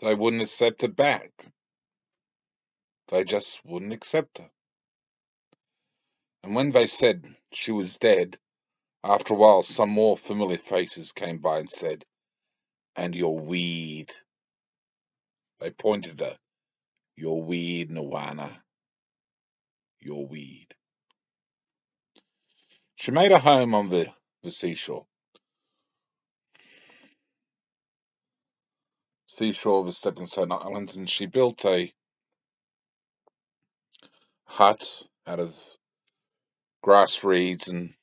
They wouldn't accept her back. They just wouldn't accept her. And when they said she was dead, after a while some more familiar faces came by and said, "And you're weird." They pointed at her. "You're weird, Nuana. You're weird." She made a home on the seashore. Seashore of the Stepping Stone Islands, and she built a hut out of grass reeds and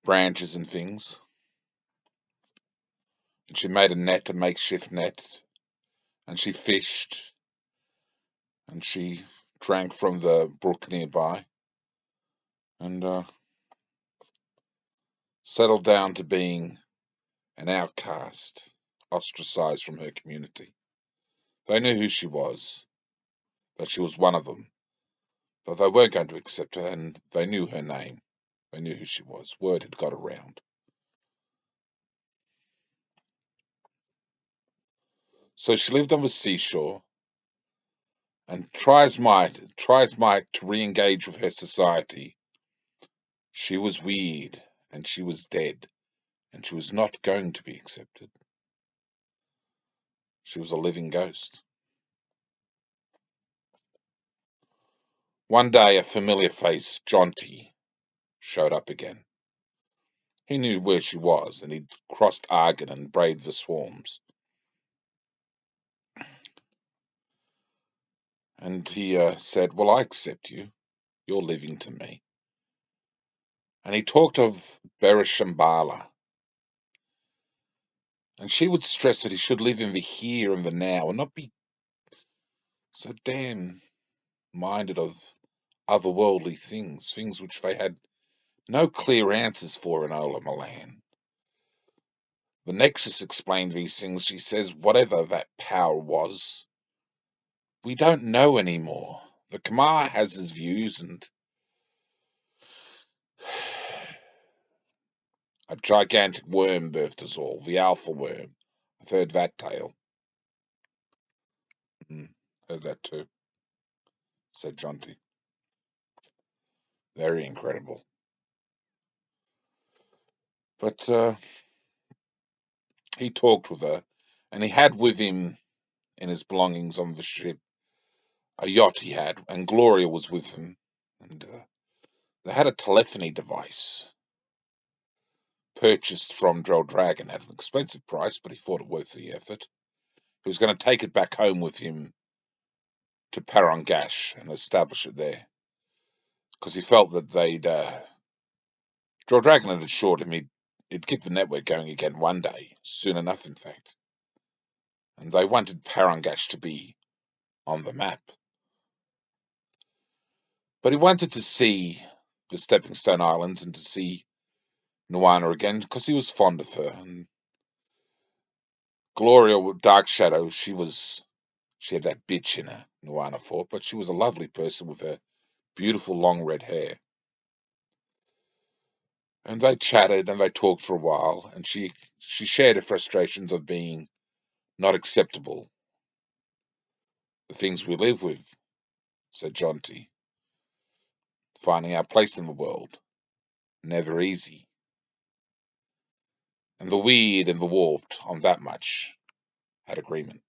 branches and things. And she made a net, a makeshift net, and she fished, and she drank from the brook nearby, and settled down to being an outcast, ostracized from her community. They knew who she was, that she was one of them, but they weren't going to accept her, and they knew her name. They knew who she was. Word had got around. So she lived on the seashore and tries might to re-engage with her society. She was weird, and she was dead, and she was not going to be accepted. She was a living ghost. One day a familiar face, Jonty, showed up again. He knew where she was, and he'd crossed Argon and braved the swarms. And he said, "Well, I accept you. You're living to me." And he talked of Bereshambala. And she would stress that he should live in the here and the now and not be so damn minded of otherworldly things, things which they had no clear answers for in Olo Malan. The Nexus explained these things. She says, whatever that power was, we don't know anymore. The Kamar has his views, and a gigantic worm birthed us all, the alpha worm. I've heard that tale. Heard that too, said Jonty. Very incredible. But he talked with her, and he had with him in his belongings on the ship a yacht he had, and Gloria was with him, and they had a telephony device purchased from Drow Dragon at an expensive price, but he thought it worth the effort. He was going to take it back home with him to Parangash and establish it there, because he felt that Drow Dragon had assured him he'd keep the network going again one day, soon enough, in fact. And they wanted Parangash to be on the map. But he wanted to see the Stepping Stone Islands and to see Nuana again because he was fond of her. And Gloria, Dark Shadow, she had that bitch in her, Nuana thought, but she was a lovely person with her beautiful long red hair. And they chatted and they talked for a while, and she shared her frustrations of being not acceptable. The things we live with, said Jonty. Finding our place in the world, never easy. And the weird and the warped, on that much, had agreement.